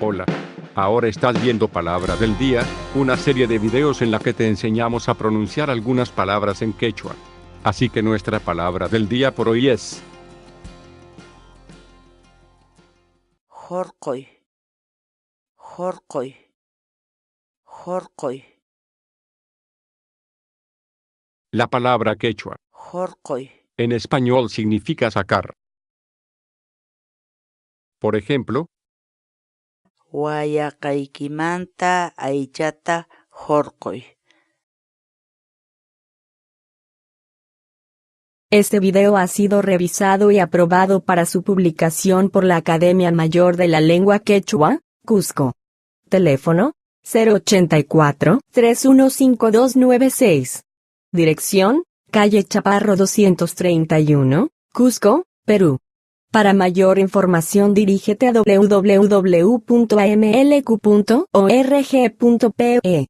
Hola. Ahora estás viendo Palabra del Día, una serie de videos en la que te enseñamos a pronunciar algunas palabras en quechua. Así que nuestra palabra del día por hoy es Jorqoy, jorqoy, jorqoy, la palabra quechua. jorqoy, En español significa sacar. Por ejemplo, wayaqaykimanta aychata jorqoy. Este video ha sido revisado y aprobado para su publicación por la Academia Mayor de la Lengua Quechua, Cusco. Teléfono: 084-315296. Dirección: calle Chaparro 231, Cusco, Perú. Para mayor información dirígete a www.amlq.org.pe.